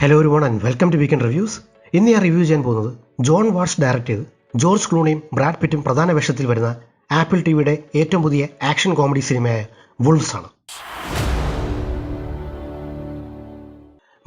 Hello everyone and welcome to weekend reviews. ഇന്ന് ഞാൻ review ചെയ്യാൻ പോകുന്നത് ജോൺ വാട്സ് ഡയറക്റ്റ് ചെയ്ത് ജോർജ് ക്ലൂണിയും ബ്രാഡ് പിറ്റും പ്രധാന വേഷത്തിൽ വരുന്ന ആപ്പിൾ ടിവിയുടെ ഏറ്റവും പുതിയ ആക്ഷൻ കോമഡി സിനിമയായ വുൾവ്സ് ആണ്.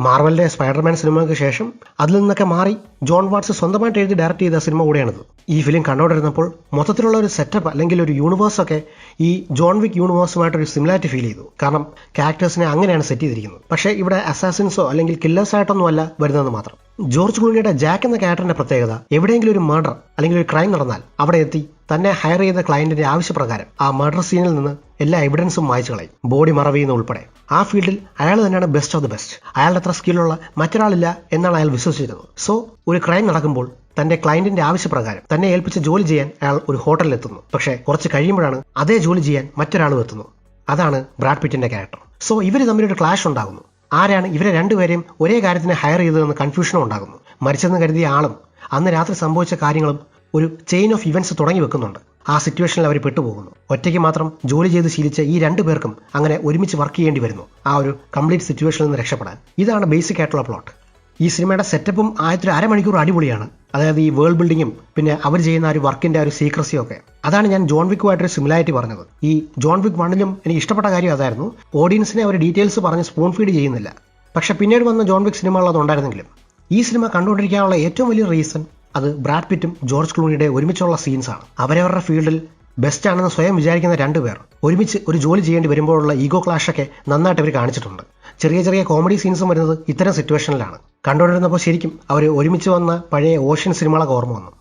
മാർവലിന്റെ സ്പൈഡർമാൻ സിനിമയ്ക്ക് ശേഷം അതിൽ നിന്നൊക്കെ മാറി ജോൺ വാട്സ് സ്വന്തമായിട്ട് എഴുതി ഡയറക്റ്റ് ചെയ്ത സിനിമ കൂടെയാണിത്. ഈ ഫിലിം കണ്ടുകൊണ്ടിരുന്നപ്പോൾ മൊത്തത്തിലുള്ള ഒരു സെറ്റപ്പ് അല്ലെങ്കിൽ ഒരു യൂണിവേഴ്സൊക്കെ ഈ ജോൺ വിക്ക് യൂണിവേഴ്സുമായിട്ടൊരു സിമിലാരിറ്റി ഫീൽ ചെയ്തു. കാരണം ക്യാരക്ടേഴ്സിനെ അങ്ങനെയാണ് സെറ്റ് ചെയ്തിരിക്കുന്നത്. പക്ഷേ ഇവിടെ അസാസിൻസോ അല്ലെങ്കിൽ കില്ലേഴ്സ് ആയിട്ടൊന്നും അല്ല വരുന്നതെന്ന് മാത്രം. ജോർജ് ക്ലൂണിയുടെ ജാക്ക് എന്ന ക്യാരക്ടറിന്റെ പ്രത്യേകത എവിടെയെങ്കിലും ഒരു മർഡർ അല്ലെങ്കിൽ ഒരു ക്രൈം നടന്നാൽ അവിടെ എത്തി തന്നെ ഹയർ ചെയ്ത ക്ലയന്റിന്റെ ആവശ്യപ്രകാരം ആ മർഡർ സീനിൽ നിന്ന് എല്ലാ എവിഡൻസും വായിച്ചു കളയും, ബോഡി മറവ് ചെയ്യുന്ന ഉൾപ്പെടെ. ആ ഫീൽഡിൽ അയാൾ തന്നെയാണ് ബെസ്റ്റ് ഓഫ് ദി ബെസ്റ്റ്. അയാളുടെ അത്ര സ്കില്ലുള്ള മറ്റൊരാളില്ല എന്നാണ് അയാൾ വിശ്വസിച്ചിരുന്നത്. സോ ഒരു ക്രൈം നടക്കുമ്പോൾ തന്റെ ക്ലയന്റിന്റെ ആവശ്യപ്രകാരം തന്നെ ഏൽപ്പിച്ച ജോലി ചെയ്യാൻ അയാൾ ഒരു ഹോട്ടലിൽ എത്തുന്നു. പക്ഷേ കുറച്ച് കഴിയുമ്പോഴാണ് അതേ ജോലി ചെയ്യാൻ മറ്റൊരാളും എത്തുന്നു. അതാണ് ബ്രാഡ് പിറ്റിന്റെ ക്യാരക്ടർ. സോ ഇവർ തമ്മിലൊരു ക്ലാഷ് ഉണ്ടാകുന്നു. ആരാണ് ഇവരെ രണ്ടുപേരെയും ഒരേ കാര്യത്തിന് ഹയർ ചെയ്തതെന്ന് കൺഫ്യൂഷനും ഉണ്ടാകുന്നു. മരിച്ചെന്ന് കരുതിയ ആളും അന്ന് രാത്രി സംഭവിച്ച കാര്യങ്ങളും ഒരു ചെയിൻ ഓഫ് ഇവന്റ്സ് തുടങ്ങി വെക്കുന്നുണ്ട്. ആ സിറ്റുവേഷനിൽ അവർ പെട്ടുപോകുന്നു. ഒറ്റയ്ക്ക് മാത്രം ജോലി ചെയ്ത് ശീലിച്ച ഈ രണ്ടു പേർക്കും അങ്ങനെ ഒരുമിച്ച് വർക്ക് ചെയ്യേണ്ടി വരുന്നു ആ ഒരു കംപ്ലീറ്റ് സിറ്റുവേഷനിൽ നിന്ന് രക്ഷപ്പെടാൻ. ഇതാണ് ബേസിക് ആയിട്ടുള്ള പ്ലോട്ട്. ഈ സിനിമയുടെ സെറ്റപ്പും ആദ്യത്തെ അരമണിക്കൂർ അടിപൊളിയാണ്. അതായത് ഈ വേൾഡ് ബിൽഡിങ്ങും പിന്നെ അവർ ചെയ്യുന്ന ഒരു വർക്കിന്റെ ഒരു സീക്രസിയും ഒക്കെ. അതാണ് ഞാൻ ജോൺ വിക്കുമായിട്ടൊരു സിമിലാരിറ്റി പറഞ്ഞത്. ഈ ജോൺ വിക്ക് 1ലും എനിക്ക് ഇഷ്ടപ്പെട്ട കാര്യം അതായിരുന്നു. ഓഡിയൻസിനെ അവർ ഡീറ്റെയിൽസ് പറഞ്ഞ് സ്പൂൺ ഫീഡ് ചെയ്യുന്നില്ല. പക്ഷെ പിന്നീട് വന്ന ജോൺ വിക്ക് സിനിമകളത് ഉണ്ടായിരുന്നെങ്കിലും ഈ സിനിമ കണ്ടുകൊണ്ടിരിക്കാനുള്ള ഏറ്റവും വലിയ റീസൺ അത് ബ്രാഡ് പിറ്റും ജോർജ് ക്ലൂണിയുടെ ഒരുമിച്ചുള്ള സീൻസാണ്. അവരവരുടെ ഫീൽഡിൽ ബെസ്റ്റ് ആണെന്ന് സ്വയം വിചാരിക്കുന്ന രണ്ടുപേർ ഒരുമിച്ച് ഒരു ജോലി ചെയ്യേണ്ടി വരുമ്പോഴുള്ള ഈഗോ ക്ലാഷൊക്കെ നന്നായിട്ട് അവർ കാണിച്ചിട്ടുണ്ട്. ചെറിയ ചെറിയ കോമഡി സീൻസും വരുന്നത് ഇത്തരം സിറ്റുവേഷനിലാണ്. കണ്ടുകൊണ്ടിരുന്നപ്പോൾ ശരിക്കും അവർ ഒരുമിച്ച് വന്ന പഴയ ഓഷ്യൻ സിനിമകളൊക്കെ ഓർമ്മ വന്നു.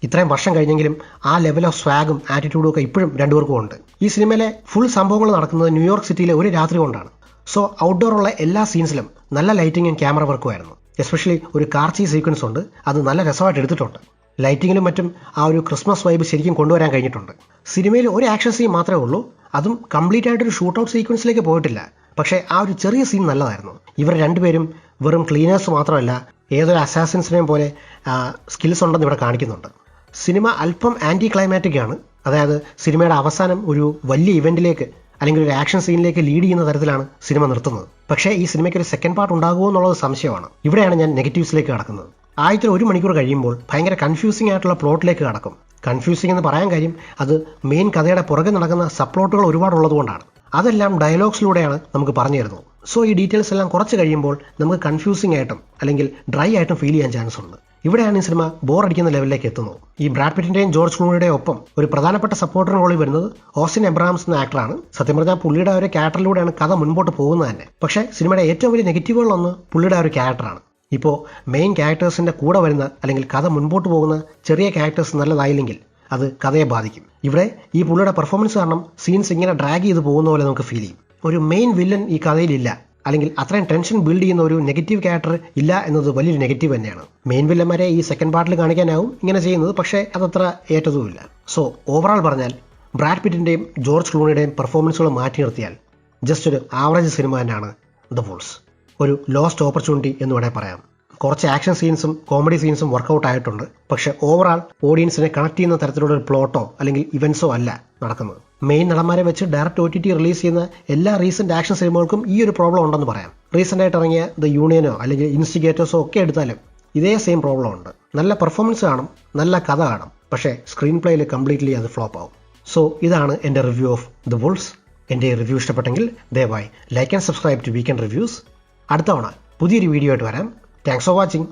ഇത്രയും വർഷം കഴിഞ്ഞെങ്കിലും ആ ലെവൽ ഓഫ് സ്വാഗും ആറ്റിറ്റ്യൂഡും ഒക്കെ ഇപ്പോഴും രണ്ടുപേർക്കും ഉണ്ട്. ഈ സിനിമയിലെ ഫുൾ സംഭവങ്ങൾ നടക്കുന്നത് ന്യൂയോർക്ക് സിറ്റിയിലെ ഒരു രാത്രി കൊണ്ടാണ്. സോ ഔട്ട്ഡോർ ഉള്ള എല്ലാ സീൻസിലും നല്ല ലൈറ്റിങ്ങും ക്യാമറ വർക്കുമായിരുന്നു. എസ്പെഷ്യലി ഒരു കാർച്ചി സീക്വൻസ് ഉണ്ട്, അത് നല്ല രസമായിട്ട് എടുത്തിട്ടുണ്ട്. ലൈറ്റിങ്ങിലും മറ്റും ആ ഒരു ക്രിസ്മസ് വൈബ് ശരിക്കും കൊണ്ടുവരാൻ കഴിഞ്ഞിട്ടുണ്ട്. സിനിമയിൽ ഒരു ആക്ഷൻ സീൻ മാത്രമേ ഉള്ളൂ, അതും കംപ്ലീറ്റ് ആയിട്ടൊരു ഷൂട്ട് ഔട്ട് സീക്വൻസിലേക്ക് പോയിട്ടില്ല. പക്ഷേ ആ ഒരു ചെറിയ സീൻ നല്ലതായിരുന്നു. ഇവർ രണ്ടുപേരും വെറും ക്ലീനേഴ്സ് മാത്രമല്ല, ഏതൊരു അസാസിൻസിനെയും പോലെ സ്കിൽസ് ഉണ്ടെന്ന് ഇവിടെ കാണിക്കുന്നുണ്ട്. സിനിമ അല്പം ആൻറ്റി ക്ലൈമാറ്റിക് ആണ്. അതായത് സിനിമയുടെ അവസാനം ഒരു വലിയ ഇവന്റിലേക്ക് അല്ലെങ്കിൽ ഒരു ആക്ഷൻ സീനിലേക്ക് ലീഡ് ചെയ്യുന്ന തരത്തിലാണ് സിനിമ നിർത്തുന്നത്. പക്ഷേ ഈ സിനിമയ്ക്ക് ഒരു സെക്കൻഡ് പാർട്ട് ഉണ്ടാകുമോ എന്നുള്ളത് സംശയമാണ്. ഇവിടെയാണ് ഞാൻ നെഗറ്റീവ്സിലേക്ക് കടക്കുന്നത്. ആദ്യത്തെ ഒരു മണിക്കൂർ കഴിയുമ്പോൾ ഭയങ്കര കൺഫ്യൂസിംഗ് ആയിട്ടുള്ള പ്ലോട്ടിലേക്ക് കടക്കും. കൺഫ്യൂസിംഗ് എന്ന് പറയാൻ കാര്യം അത് മെയിൻ കഥയുടെ പുറകെ നടക്കുന്ന സബ്പ്ലോട്ടുകൾ ഒരുപാടുള്ളതുകൊണ്ടാണ്. അതെല്ലാം ഡയലോഗ്സിലൂടെയാണ് നമുക്ക് പറഞ്ഞു തരുന്നത്. സോ ഈ ഡീറ്റെയിൽസ് എല്ലാം കുറച്ച് കഴിയുമ്പോൾ നമുക്ക് കൺഫ്യൂസിംഗ് ആയിട്ടും അല്ലെങ്കിൽ ഡ്രൈ ആയിട്ടും ഫീൽ ചെയ്യാൻ ചാൻസ് ഉണ്ട്. ഇവിടെയാണ് ഈ സിനിമ ബോറടിക്കുന്ന ലെവലിലേക്ക് എത്തുന്നത്. ഈ ബ്രാഡ് പിറ്റിന്റെയും ജോർജ് ക്ലൂണിയുടെയും ഒപ്പം ഒരു പ്രധാനപ്പെട്ട സപ്പോർട്ടർ റോളിൽ വരുന്നത് ഓസ്റ്റിൻ എബ്രഹാംസ് എന്ന ആക്ടറാണ്. സത്യം പറഞ്ഞാൽ പുള്ളിയുടെ ഒരു ക്യാരക്ടറിലൂടെയാണ് കഥ മുൻപോട്ട് പോകുന്നത് തന്നെ. പക്ഷേ സിനിമയുടെ ഏറ്റവും വലിയ നെഗറ്റീവുകളൊന്ന് പുള്ളിയുടെ ഒരു ക്യാരക്ടറാണ്. ഇപ്പോൾ മെയിൻ ക്യാരക്ടേഴ്സിന്റെ കൂടെ വരുന്ന അല്ലെങ്കിൽ കഥ മുൻപോട്ട് പോകുന്ന ചെറിയ ക്യാരക്ടേഴ്സ് നല്ലതായില്ലെങ്കിൽ അത് കഥയെ ബാധിക്കും. ഇവിടെ ഈ പുള്ളിയുടെ പെർഫോമൻസ് കാരണം സീൻസ് ഇങ്ങനെ ഡ്രാഗ് ചെയ്ത് പോകുന്ന പോലെ നമുക്ക് ഫീൽ ചെയ്യും. ഒരു മെയിൻ വില്ലൻ ഈ കഥയിലില്ല, അല്ലെങ്കിൽ അത്രയും ടെൻഷൻ ബിൽഡ് ചെയ്യുന്ന ഒരു നെഗറ്റീവ് ക്യാരക്ടർ ഇല്ല എന്നത് വലിയൊരു നെഗറ്റീവ് തന്നെയാണ്. മെയിൻ വില്ലന്മാരെ ഈ സെക്കൻഡ് പാർട്ടിൽ കാണിക്കാനാവും ഇങ്ങനെ ചെയ്യുന്നത്, പക്ഷേ അതത്ര ഏറ്റതുമില്ല. സോ ഓവറോൾ പറഞ്ഞാൽ ബ്രാഡ് പിറ്റിന്റെയും ജോർജ് ക്ലൂണിയുടെയും പെർഫോമൻസുകൾ മാറ്റി നിർത്തിയാൽ ജസ്റ്റ് ഒരു ആവറേജ് സിനിമ തന്നെയാണ് ദ വൂൾസ്. ഒരു ലോസ്റ്റ് ഓപ്പർച്യൂണിറ്റി എന്ന് വേണേൽ പറയാം. കുറച്ച് ആക്ഷൻ സീൻസും കോമഡി സീൻസും വർക്കൗട്ട് ആയിട്ടുണ്ട്. പക്ഷേ ഓവറാൾ ഓഡിയൻസിനെ കണക്ട് ചെയ്യുന്ന തരത്തിലുള്ള ഒരു പ്ലോട്ടോ അല്ലെങ്കിൽ ഇവന്റ്സോ അല്ല നടക്കുന്നത്. മെയിൻ നടന്മാരെ വെച്ച് ഡയറക്റ്റ് OTT റിലീസ് ചെയ്യുന്ന എല്ലാ റീസെന്റ് ആക്ഷൻ സിനിമകൾക്കും ഈ ഒരു പ്രോബ്ലം ഉണ്ടെന്ന് പറയാം. റീസെന്റ് ആയിട്ട് ഇറങ്ങിയ ദ യൂണിയനോ അല്ലെങ്കിൽ ഇൻസ്റ്റിഗേറ്റേഴ്സോ ഒക്കെ എടുത്താലും ഇതേ സെയിം പ്രോബ്ലം ഉണ്ട്. നല്ല പെർഫോമൻസ് കാണും, നല്ല കഥ കാണും, പക്ഷേ സ്ക്രീൻ പ്ലേയിൽ കംപ്ലീറ്റ്ലി അത് ഫ്ലോപ്പ് ആവും. സോ ഇതാണ് എൻ്റെ റിവ്യൂ ഓഫ് ദ വൂൾസ്. എൻ്റെ റിവ്യൂ ഇഷ്ടപ്പെട്ടെങ്കിൽ ദയവായി like and subscribe to weekend reviews. അടുത്ത തവണ പുതിയൊരു വീഡിയോ ആയിട്ട് വരാം. Thanks for watching.